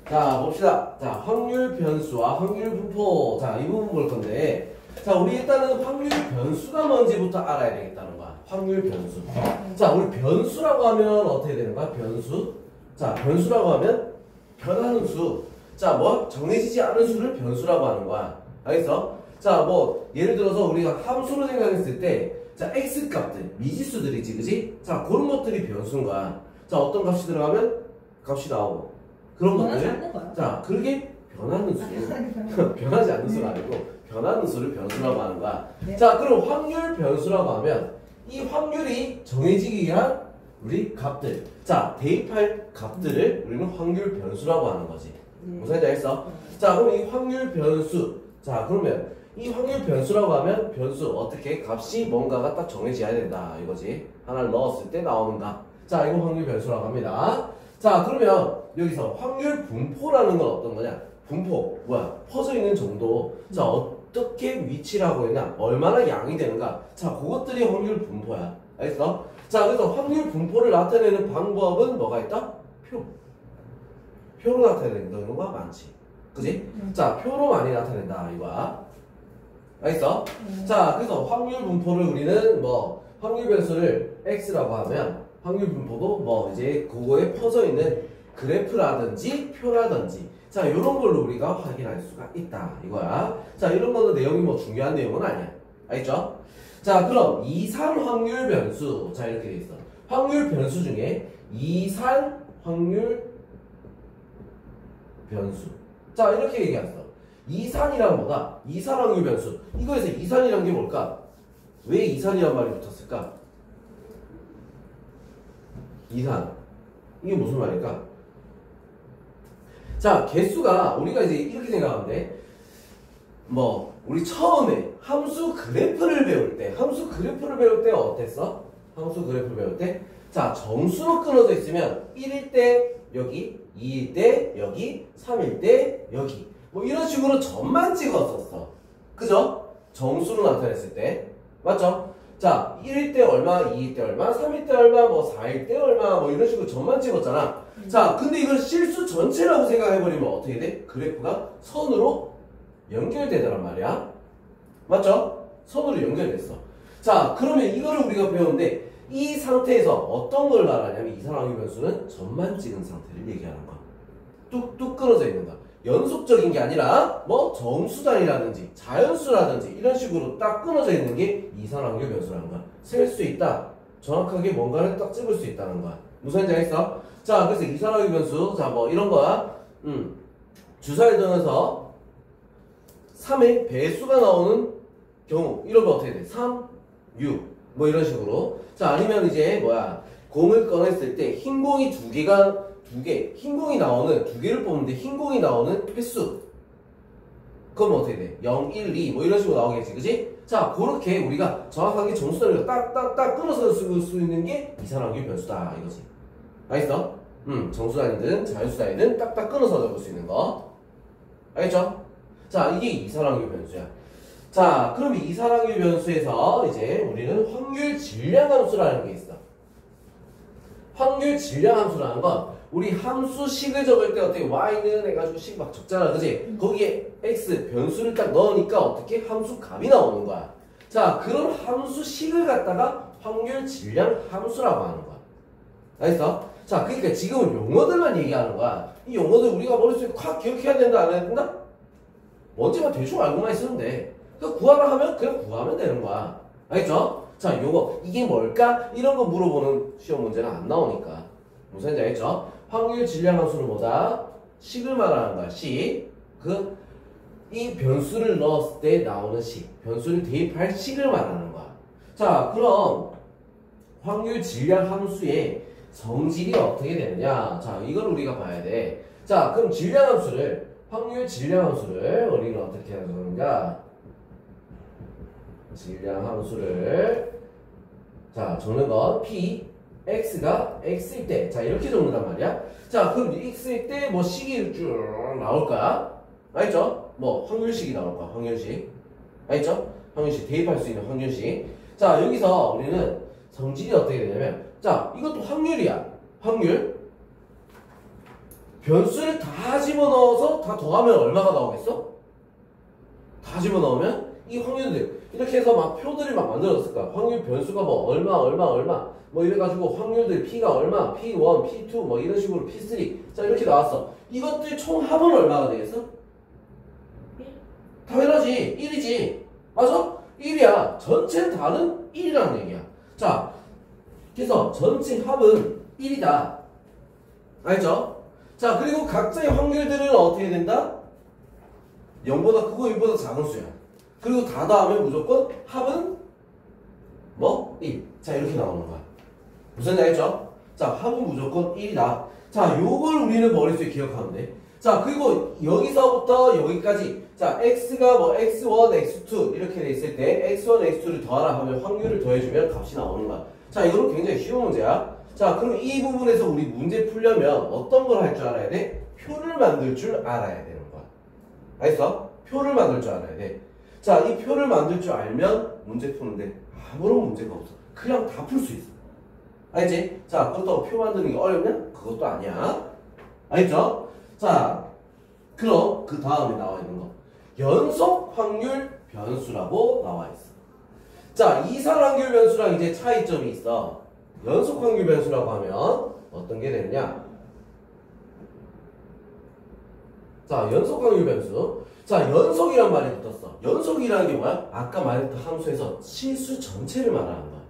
자, 봅시다. 자, 확률 변수와 확률 분포. 자, 이 부분 볼 건데. 자, 우리 일단은 확률 변수가 뭔지부터 알아야 되겠다는 거야. 확률 변수. 자, 우리 변수라고 하면 어떻게 되는 거야? 변수. 자, 변수라고 하면 변하는 수. 자, 뭐 정해지지 않은 수를 변수라고 하는 거야. 알겠어? 자, 뭐 예를 들어서 우리가 함수로 생각했을 때, 자, x 값들, 미지수들이지, 그지? 자, 그런 것들이 변수인 거야. 자, 어떤 값이 들어가면 값이 나오고. 그런 것들. 자, 그게 변하는 수. 변하지 않는 수가 아니고 변하는 수를 변수라고 하는 거야. 네. 자, 그럼 확률 변수라고 하면 이 확률이 정해지기 위한 우리 값들. 자, 대입할 값들을 우리는 확률 변수라고 하는 거지. 무슨 말인지 알겠어? 자, 그럼 이 확률 변수. 자, 그러면 이 확률 변수라고 하면 변수 어떻게 값이 뭔가가 딱 정해져야 된다 이거지. 하나를 넣었을 때 나오는 값. 자, 이거 확률 변수라고 합니다. 자, 그러면 여기서 확률 분포라는 건 어떤 거냐? 분포 뭐야? 퍼져 있는 정도. 자, 어떻게 위치를 하고 있냐? 얼마나 양이 되는가? 자, 그것들이 확률 분포야. 알겠어? 자, 그래서 확률 분포를 나타내는 방법은 뭐가 있다? 표로 나타내는 경우가 많지. 그지? 자, 표로 많이 나타낸다 이거야. 알겠어? 자, 그래서 확률 분포를 우리는 뭐 확률 변수를 x라고 하면 확률 분포도 뭐 이제 그거에 퍼져 있는 그래프라든지 표라든지, 자, 이런 걸로 우리가 확인할 수가 있다 이거야. 자, 이런 거는 내용이 뭐 중요한 내용은 아니야. 알겠죠? 자, 그럼 이산 확률 변수. 자, 이렇게 돼 있어. 확률 변수 중에 이산 확률 변수. 자, 이렇게 얘기했어. 이산이란 뭐다? 이산 확률 변수. 이거에서 이산이란 게 뭘까? 왜 이산이란 말이 붙었을까? 이산. 이게 무슨 말일까? 자, 개수가 우리가 이제 이렇게 생각하면 돼. 뭐 우리 처음에 함수 그래프를 배울 때 어땠어? 함수 그래프를 배울 때, 자, 정수로 끊어져 있으면 1일 때 여기, 2일 때 여기, 3일 때 여기, 뭐 이런 식으로 점만 찍었었어. 그죠? 정수로 나타냈을 때. 맞죠? 자, 1일 때 얼마, 2일 때 얼마, 3일 때 얼마, 뭐 4일 때 얼마, 뭐 이런 식으로 점만 찍었잖아. 자, 근데 이걸 실수 전체라고 생각해버리면 어떻게 돼? 그래프가 선으로 연결되더란 말이야. 맞죠? 선으로 연결됐어. 자, 그러면 이거를 우리가 배우는데, 이 상태에서 어떤 걸 말하냐면 이산 확률 변수는 점만 찍은 상태를 얘기하는 거야. 뚝뚝 끊어져 있는 거야. 연속적인 게 아니라 뭐 정수단이라든지 자연수라든지 이런 식으로 딱 끊어져 있는 게 이산 확률 변수라는 거야. 셀 수 있다. 정확하게 뭔가를 딱 찍을 수 있다는 거야. 무슨 말인지 알겠어? 자, 그래서 이산 확률 변수, 자, 뭐 이런 거야. 주사를 등해서 3의 배수가 나오는 경우, 이런 거 어떻게 돼? 3, 6, 뭐 이런 식으로. 자, 아니면 이제 뭐야, 공을 꺼냈을 때 흰 공이 두 개, 흰 공이 나오는, 두 개를 뽑는데 흰 공이 나오는 횟수. 그럼 어떻게 돼? 0, 1, 2, 뭐 이런 식으로 나오겠지, 그지? 자, 그렇게 우리가 정확하게 정수단위로 딱딱딱 끊어서 쓸 수 있는 게 이산 확률 변수다, 이거지. 알겠어? 정수단위든 자연수단위든 딱딱 끊어서 적을 수 있는 거. 알겠죠? 자, 이게 이산 확률 변수야. 자, 그럼 이산 확률 변수에서 이제 우리는 확률 질량 함수라는 게 있어. 확률 질량 함수라는 건 우리 함수식을 적을 때 어떻게 y는 해가지고 식 막 적잖아, 그지? 거기에 x 변수를 딱 넣으니까 어떻게 함수 값이 나오는 거야. 자, 그런 함수식을 갖다가 확률 질량 함수라고 하는 거야. 알겠어? 자, 그러니까 지금은 용어들만 얘기하는 거야. 이 용어들 우리가 머릿속에 콱 기억해야 된다, 안 해야 된다? 뭔지만 대충 알고만 있으면 돼. 그 구하라 하면 그냥 구하면 되는 거야. 알겠죠? 자, 요거 이게 뭘까? 이런 거 물어보는 시험 문제는 안 나오니까. 무슨 말인지 알겠죠? 확률 질량 함수는 뭐다? 식을 말하는 거야. 식. 이 변수를 넣었을 때 나오는 식. 변수를 대입할 식을 말하는 거야. 자, 그럼 확률 질량 함수의 성질이 어떻게 되느냐? 자, 이걸 우리가 봐야 돼. 자, 그럼 질량 함수를, 확률 질량 함수를 우리는 어떻게 하는가? 질량 함수를, 자, 적는 건 p, x가 x일 때, 자, 이렇게 적는단 말이야. 자, 그럼 x일 때 뭐 식이 쭉 나올 거야. 알겠죠? 뭐 확률식이 나올 거야. 확률식. 알겠죠? 확률식, 대입할 수 있는 확률식. 자, 여기서 우리는 성질이 어떻게 되냐면, 자, 이것도 확률이야. 확률. 변수를 다 집어넣어서 다 더하면 얼마가 나오겠어? 다 집어넣으면 이 확률들 이렇게 해서 막 표들이 막 만들어졌을 거야. 확률 변수가 뭐 얼마 뭐 이래가지고 확률들 P가 얼마, P1, P2 뭐 이런 식으로 P3 자 이렇게 나왔어. 이것들 총 합은 얼마가 되겠어? 당연하지 1이지 맞아? 1이야. 전체 다는 1이라는 얘기야. 자 그래서 전체 합은 1이다. 알죠? 자 그리고 각자의 확률들은 어떻게 된다? 0보다 크고 1보다 작은 수야. 그리고 다 더하면 무조건 합은 뭐? 1. 자 이렇게 나오는 거야. 무슨 얘기 알죠? 자 합은 무조건 1이다. 자 요걸 우리는 머릿속에 기억하면 돼. 자 그리고 여기서부터 여기까지 자 x가 뭐 x1, x2 이렇게 돼 있을 때 x1, x2를 더하라 하면 확률을 더해주면 값이 나오는 거야. 자 이거는 굉장히 쉬운 문제야. 자 그럼 이 부분에서 우리 문제 풀려면 어떤 걸 할 줄 알아야 돼? 표를 만들 줄 알아야 되는 거야. 알겠어? 표를 만들 줄 알아야 돼. 자 이 표를 만들 줄 알면 문제 푸는데 아무런 문제가 없어. 그냥 다 풀 수 있어. 알지? 자 그렇다고 표 만드는 게 어렵냐? 그것도 아니야. 알겠죠? 자 그럼 그 다음에 나와 있는 거 연속 확률 변수라고 나와 있어. 자 이상 확률 변수랑 이제 차이점이 있어. 연속 확률 변수라고 하면 어떤 게 되느냐? 자 연속 확률 변수. 자 연속이란 말이 붙었어. 연속이라는 게 뭐야? 아까 말했던 함수에서 실수 전체를 말하는 거야.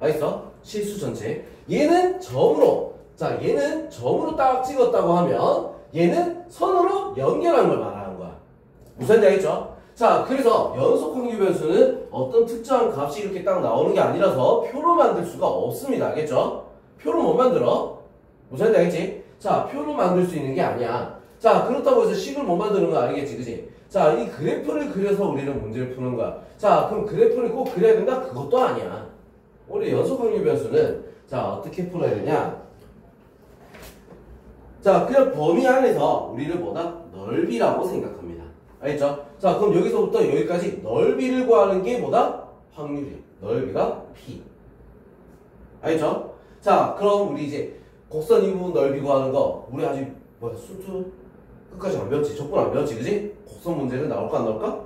알겠어? 실수 전체. 얘는 점으로. 자 얘는 점으로 딱 찍었다고 하면 얘는 선으로 연결한 걸 말하는 거야. 무슨 얘기 알겠죠? 자 그래서 연속 확률 변수는 어떤 특정한 값이 이렇게 딱 나오는 게 아니라서 표로 만들 수가 없습니다. 알겠죠? 표로 못 만들어. 무슨 얘기 알겠지? 자 표로 만들 수 있는 게 아니야. 자 그렇다고 해서 식을 못 만드는 거 아니겠지 그지? 자 이 그래프를 그려서 우리는 문제를 푸는 거야. 자 그럼 그래프를 꼭 그려야 된다? 그것도 아니야. 우리 연속 확률 변수는 자 어떻게 풀어야 되냐? 자 그냥 범위 안에서 우리는 뭐다? 넓이라고 생각합니다. 알겠죠? 자 그럼 여기서부터 여기까지 넓이를 구하는 게 뭐다? 확률이야. 넓이가 P. 알겠죠? 자 그럼 우리 이제 곡선 이 부분 넓이 구하는 거 우리 아직 뭐야 수트 끝까지 안 배웠지? 적분 안 배웠지? 그지? 곡선 문제는 나올까 안 나올까?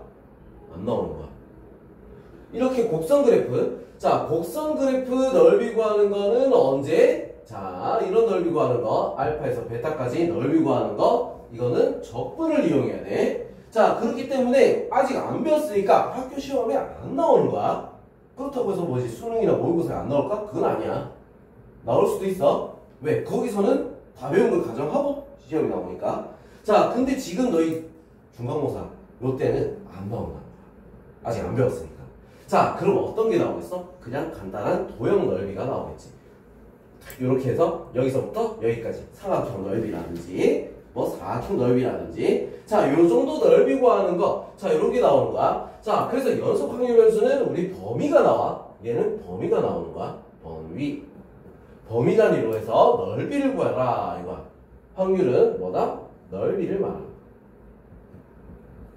안 나오는 거야. 이렇게 곡선 그래프. 자 곡선 그래프 넓이 구하는 거는 언제? 자 이런 넓이 구하는 거 알파에서 베타까지 넓이 구하는 거 이거는 적분을 이용해야 돼. 자 그렇기 때문에 아직 안 배웠으니까 학교 시험에 안 나오는 거야. 그렇다고 해서 뭐지 수능이나 모의고사에 안 나올까? 그건 아니야. 나올 수도 있어. 왜? 거기서는 다 배운 걸 가정하고 시험이 나오니까. 자 근데 지금 너희 중간고사 요때는 안 나온다. 아직 안 배웠으니까. 자 그럼 어떤 게 나오겠어? 그냥 간단한 도형 넓이가 나오겠지. 이렇게 해서 여기서부터 여기까지 삼각형 넓이라든지 뭐 사각형 넓이라든지 자 요 정도 넓이 구하는 거 자 요런 게 나오는 거야. 자 그래서 연속 확률 변수는 우리 범위가 나와. 얘는 범위가 나오는 거야. 범위 단위로 해서 넓이를 구하라 이거야. 확률은 뭐다? 넓이를 말하는 거야.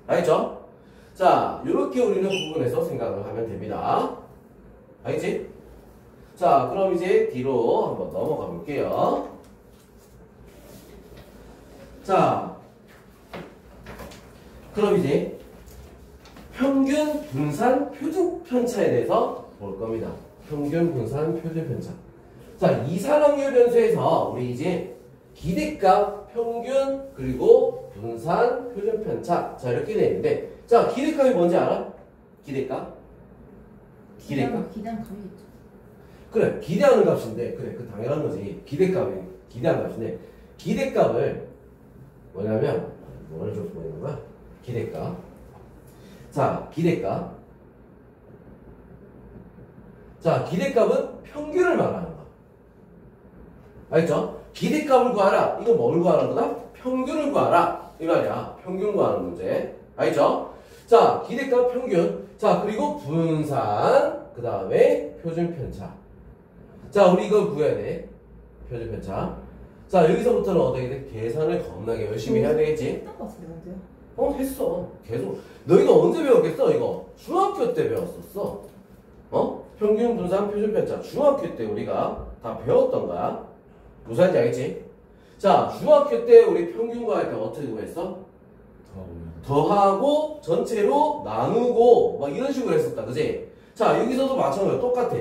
알겠죠? 자 요렇게 우리는 부분에서 생각을 하면 됩니다. 알겠지? 자 그럼 이제 뒤로 한번 넘어가 볼게요. 자 그럼 이제 평균 분산 표준 편차에 대해서 볼 겁니다. 평균 분산 표준 편차. 자 이상 확률 변수에서 우리 이제 기대값 평균 그리고 분산 표준 편차 자 이렇게 되어 있는데 자 기대값이 뭔지 알아? 기대값? 기대한 값이겠죠. 그래 기대하는 값인데 그래 그 당연한 거지. 기대값이 기대하는 값인데 기대값을 뭐냐면 뭘 좀 보이는 거야? 기대값. 자 기대값. 자 기대값은 평균을 말하는 거야. 알겠죠? 기대값을 구하라. 이거 뭘 구하라는 거다? 평균을 구하라. 이 말이야. 평균 구하는 문제. 알겠죠? 자 기대값 평균. 자 그리고 분산. 그 다음에 표준 편차. 자 우리 이걸 구해야 돼. 표준 편차. 자 여기서부터는 어떻게 돼? 계산을 겁나게 열심히 해야 되겠지? 했던 것 같은데 언제요? 했어. 계속. 너희가 언제 배웠겠어 이거? 중학교 때 배웠었어. 평균 분산 표준 편차. 중학교 때 우리가 다 배웠던 거야. 무슨 말인지 알겠지? 자, 중학교 때 우리 평균 구할 때 어떻게 구했어? 더하고 전체로 나누고 막 이런 식으로 했었다. 그지? 자, 여기서도 마찬가지로 똑같아.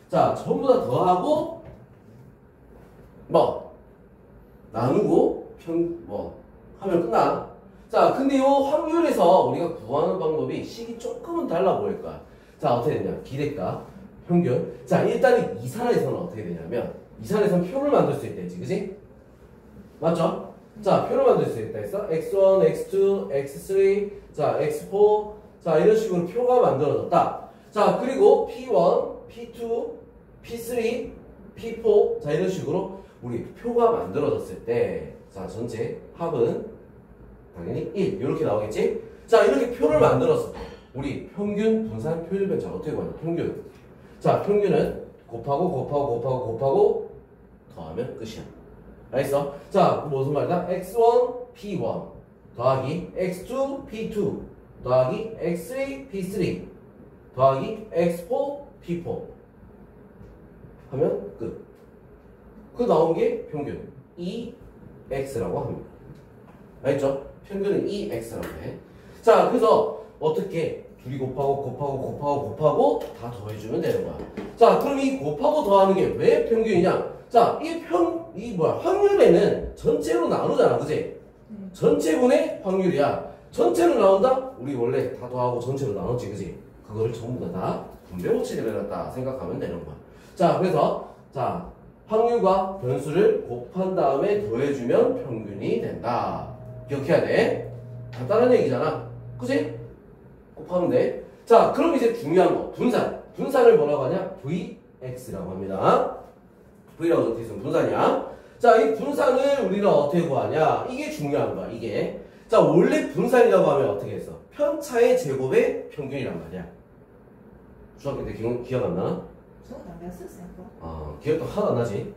자, 전부 다 더하고 뭐 나누고 하면 끝나. 자, 근데 요 확률에서 우리가 구하는 방법이 식이 조금은 달라 보일 거야. 자, 어떻게 되냐? 기대값, 평균. 자, 일단 이산에서는 어떻게 되냐면 이산에서는 표를 만들 수 있다 했지. 그지? 맞죠? 자, 표를 만들 수 있다 했어. x1, x2, x3, 자, x4. 자, 이런 식으로 표가 만들어졌다. 자, 그리고 p1, p2, p3, p4. 자, 이런 식으로 우리 표가 만들어졌을 때, 자, 전체 합은 당연히 1. 이렇게 나오겠지? 자, 이렇게 표를 만들었을 때, 우리 평균, 분산, 표준, 편차 어떻게 구하냐? 평균. 자, 평균은 곱하고 더하면 끝이야. 알겠어? 자, 무슨 말이다? x1, p1 더하기 x2, p2 더하기 x3, p3 더하기 x4, p4 하면 끝. 그 나온 게 평균 2x라고 합니다. 알겠죠? 평균은 2x라고 해. 자, 그래서 어떻게 둘이 곱하고 다 더해주면 되는 거야. 자, 그럼 이 곱하고 더하는 게 왜 평균이냐? 자, 확률에는 전체로 나누잖아. 그지? 전체분의 확률이야. 전체로 나온다? 우리 원래 다 더하고 전체로 나눴지. 그지? 그거를 전부 다 분배 법칙을 해놨다 생각하면 되는 거야. 자, 그래서 자, 확률과 변수를 곱한 다음에 더해주면 평균이 된다. 기억해야 돼. 간단한 얘기잖아. 그지? 곱하면 돼. 자, 그럼 이제 중요한 거. 분산. 분산을 뭐라고 하냐? Vx라고 합니다. V라고 적혀있으면 분산이야. 자, 이 분산을 우리는 어떻게 구하냐? 이게 중요한 거야, 이게. 자, 원래 분산이라고 하면 어떻게 했어? 편차의 제곱의 평균이란 말이야. 중학교 때 기억 안 나? 저거 다 내가 썼어요. 기억도 하나도 안 나지?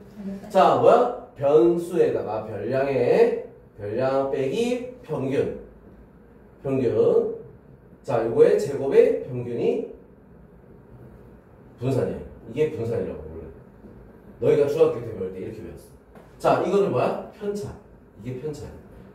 자, 뭐야? 변수에다가 별량 빼기 평균. 자, 요거의 제곱의 평균이 분산이야. 이게 분산이라고 불러. 너희가 중학교 때 배울 때 이렇게 배웠어. 자, 이거를 뭐야? 편차. 이게 편차야.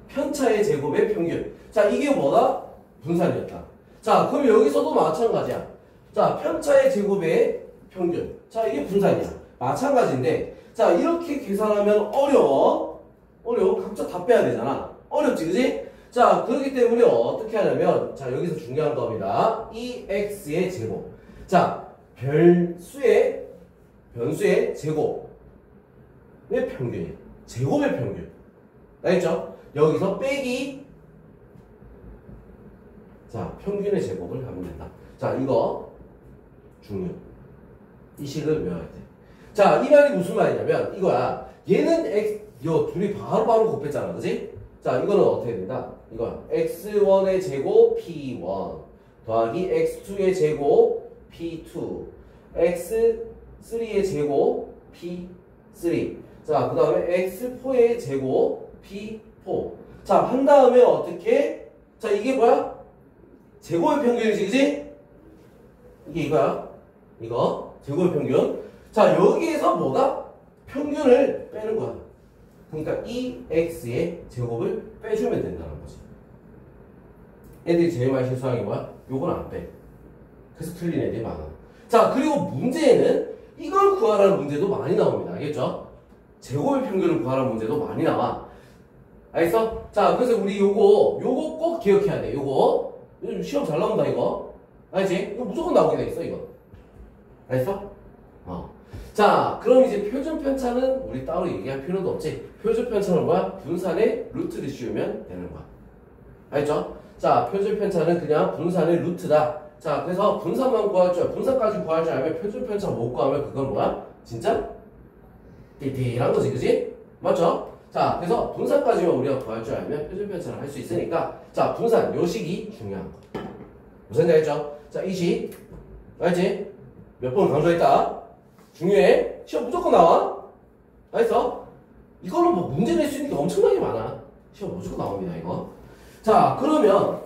편차의 제곱의 평균. 자, 이게 뭐다? 분산이었다. 자, 그럼 여기서도 마찬가지야. 자, 편차의 제곱의 평균. 자, 이게 분산이야. 마찬가지인데, 자, 이렇게 계산하면 어려워. 각자 다 빼야 되잖아. 어렵지, 그지? 자, 그렇기 때문에 어떻게 하냐면, 자, 여기서 중요한 겁니다. 2x의 제곱. 자, 변수의 제곱의 평균이야. 제곱의 평균. 알겠죠? 여기서 빼기, 자, 평균의 제곱을 하면 된다. 자, 이거 중요. 이 식을 외워야 돼. 자, 이 말이 무슨 말이냐면 이거야. 얘는 요 둘이 바로 곱했잖아. 그지? 자, 이거는 어떻게 된다? 이거야. x1의 제곱 p1 더하기 x2의 제곱 p2 x3의 제곱 p3 자, 그 다음에 x4의 제곱 p4 자, 한 다음에 어떻게? 자, 이게 뭐야? 제곱의 평균이지, 그지? 이게 이거야. 이거 제곱의 평균. 자, 여기에서 뭐다? 평균을 빼는 거야. 그러니까 2x의 제곱을 빼주면 된다는 거지. 애들이 제일 많이 실수하는 게 뭐야? 요건 안 빼. 그래서 틀린 애들이 많아. 자, 그리고 문제에는 이걸 구하라는 문제도 많이 나옵니다. 알겠죠? 제곱의 평균을 구하라는 문제도 많이 나와. 알겠어? 자, 그래서 우리 요거 꼭 기억해야 돼. 요거 요즘 시험 잘 나온다, 이거. 알지? 이거 무조건 나오게 돼 있어, 이거. 알겠어? 자, 그럼 이제 표준 편차는 우리 따로 얘기할 필요도 없지. 표준 편차는 뭐야? 분산의 루트를 씌우면 되는 거야. 알겠죠? 자, 표준 편차는 그냥 분산의 루트다. 자, 그래서 분산만 구할 줄, 분산까지 구할 줄 알면 표준 편차 못 구하면 그건 뭐야? 진짜 띠띠한 거지, 그지? 맞죠? 자, 그래서 분산까지만 우리가 구할 줄 알면 표준 편차를 할 수 있으니까, 자, 분산 요식이 중요한 거. 무슨 얘기죠? 자, 이 식, 알지? 몇 번 강조했다. 중요해. 시험 무조건 나와. 알겠어? 이걸로 뭐 문제 낼 수 있는 게 엄청나게 많아. 시험 무조건 나옵니다, 이거. 자, 그러면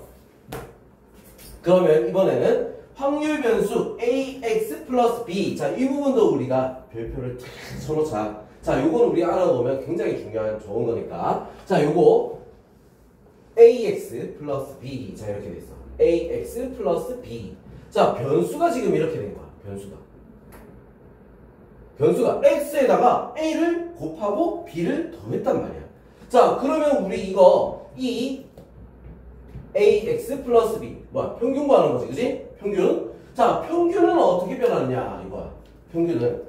이번에는 확률 변수 ax 플러스 b. 자, 이 부분도 우리가 별표를 탁 쳐놓자. 자, 요거는 우리 알아놓으면 굉장히 중요한 좋은 거니까. 자, 요거 ax 플러스 b. 자, 이렇게 돼 있어. ax 플러스 b. 자, 변수가 지금 이렇게 된 거야. 변수가 x에다가 a를 곱하고 b를 더했단 말이야. 자, 그러면 우리 이 ax 플러스 b 뭐야? 평균 구하는 거지, 그지? 평균. 자, 평균은 어떻게 변하느냐 이거야. 평균은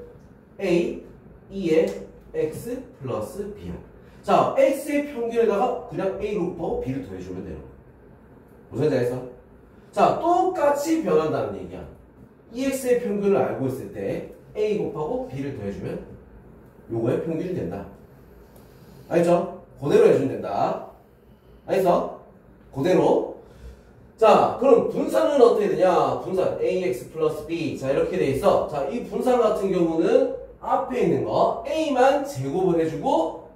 a 2의 x 플러스 b야. 자, x의 평균에다가 그냥 a로 곱하고 b를 더해주면 되는 거야. 무슨 말인지 알겠어? 자, 똑같이 변한다는 얘기야. ex의 평균을 알고 있을 때 a 곱하고 b를 더해주면 요거의 평균이 된다. 알죠? 그대로 해주면 된다. 알겠어? 그대로. 자, 그럼 분산은 어떻게 되냐? 분산 ax 플러스 b. 자, 이렇게 돼 있어. 자, 이 분산 같은 경우는 앞에 있는 거 a만 제곱을 해주고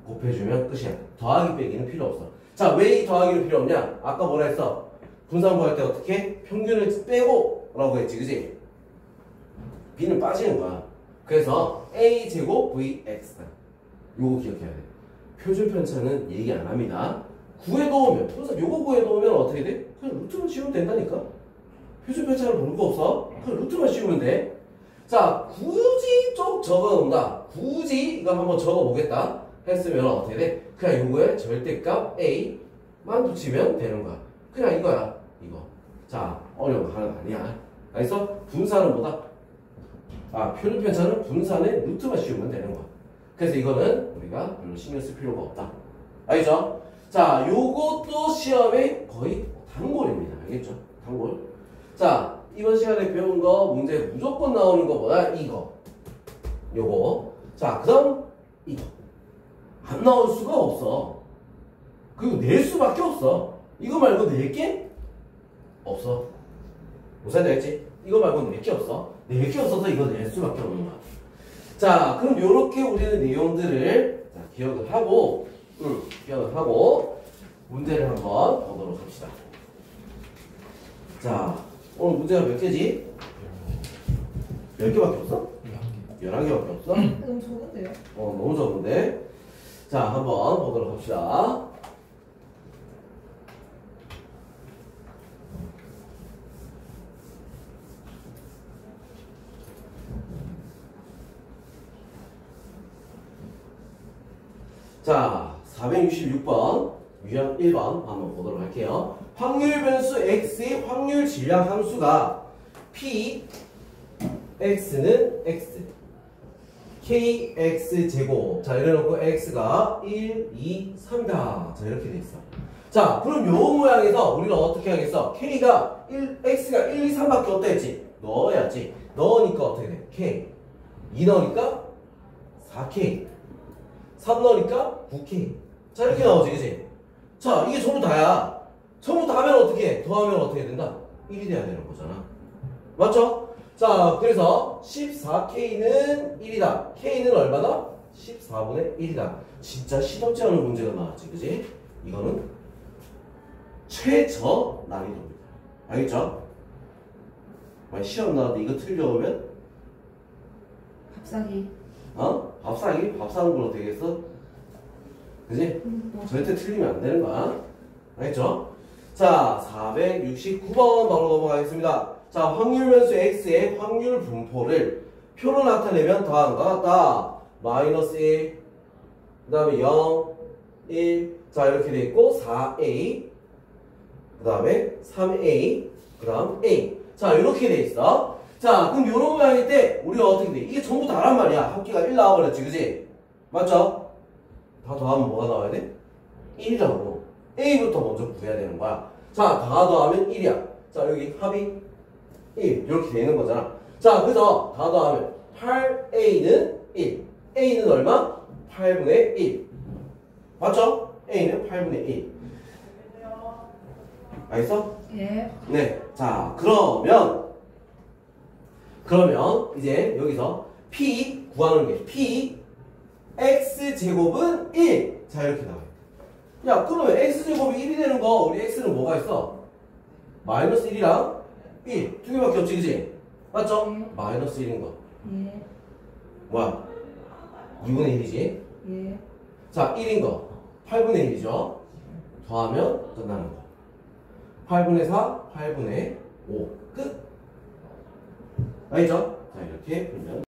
곱해주면 끝이야. 더하기 빼기는 필요 없어. 자, 왜 이 더하기는 필요 없냐? 아까 뭐라 했어? 분산 구할 때 어떻게? 평균을 빼고 라고 했지, 그지? b는 빠지는 거야. 그래서 a 제곱 vx다. 요거 기억해야 돼. 표준 편차는 얘기 안 합니다. 구해놓으면, 분산 요거 구해놓으면 어떻게 돼? 그냥 루트만 씌우면 된다니까? 표준 편차를 볼 거 없어? 그냥 루트만 씌우면 돼. 자, 굳이 좀 적어놓는다. 굳이 이거 한번 적어보겠다 했으면 어떻게 돼? 그냥 요거에 절대값 a만 붙이면 되는 거야. 그냥 이거야, 이거. 자, 어려운 거 하나도 아니야. 알겠어? 분산은 뭐다? 표준 편차는 분산의 루트만 씌우면 되는 거야. 그래서 이거는 우리가 별로 신경 쓸 필요가 없다. 알겠죠? 자, 요것도 시험에 거의 단골입니다. 알겠죠? 단골. 자, 이번 시간에 배운 거 문제 무조건 나오는 거보다 이거. 요거. 자, 그 다음 이거. 안 나올 수가 없어. 그리고 낼 수밖에 없어. 이거 말고 낼 게 없어. 무슨 말인지 알겠지? 이거 말고 낼 게 없어. 낼 게 없어서 이거 낼 수밖에 없는 거야. 자, 그럼 요렇게 우리는 내용들을 기억을 하고 문제를 한번 보도록 합시다. 자, 오늘 문제가 몇 개지? 10개밖에 없어? 11개밖에 없어? 너무 적은데요? 너무 적은데? 자, 한번 보도록 합시다. 자, 466번 유형 1번 한번 보도록 할게요. 확률 변수 x의 확률 질량 함수가 p x는 x kx 제곱. 자, 이래놓고 x가 1, 2, 3이다. 자, 이렇게 돼 있어. 자, 그럼 요 모양에서 우리는 어떻게 하겠어? k가 x가 1, 2, 3밖에 없다 했지? 넣어야지. 넣으니까 어떻게 돼? k 2 넣으니까 4k 3 넣으니까 9k. 자, 이렇게 나오지, 그치? 자, 이게 전부 다야. 전부 다 하면 어떻게 해? 더하면 어떻게 된다? 1이 돼야 되는 거잖아. 맞죠? 자, 그래서 14K는 1이다. K는 얼마다? 14분의 1이다. 진짜 시덥지 않은 문제가 나왔지, 그치? 이거는 최저 난이도입니다. 알겠죠? 만약 시험 나왔는데 이거 틀려오면 밥사기. 밥사기? 밥 사는 걸로 되겠어? 그지? 절대 틀리면 안 되는 거야. 알겠죠? 자, 469번 바로 넘어가겠습니다. 자, 확률 변수 x의 확률 분포를 표로 나타내면 다음과 같다. 마이너스 1, 그 다음에 0, 1. 자, 이렇게 돼 있고 4a, 그 다음에 3a, 그 다음 a. 자, 이렇게 돼 있어. 자, 그럼 요런 모양일 때 우리가 어떻게 돼? 이게 전부 다란 말이야. 합계가 1 나와버렸지, 그지? 맞죠? 다 더하면 뭐가 나와야 돼? 1이라고. a부터 먼저 구해야 되는 거야. 자, 다 더하면 1이야. 자, 여기 합이 1. 이렇게 되는 거잖아. 자, 그래서 다 더하면 8a는 1. a는 얼마? 8분의 1. 맞죠? a는 8분의 1. 알겠어? 예. 네. 자, 그러면 이제 여기서 p 구하는 게 p x 제곱은 1. 자, 이렇게 나와요. 야, 그러면 x 제곱이 1이 되는 거 우리 x는 뭐가 있어? 마이너스 1이랑 1. 두 개밖에 없지, 그지? 맞죠? 마이너스 1인 거. 예. 뭐야? 2분의 1이지. 예. 자, 1인 거 8분의 1이죠. 더하면 끝나는 거. 8분의 4, 8분의 5. 끝. 알겠죠? 자, 이렇게 풀면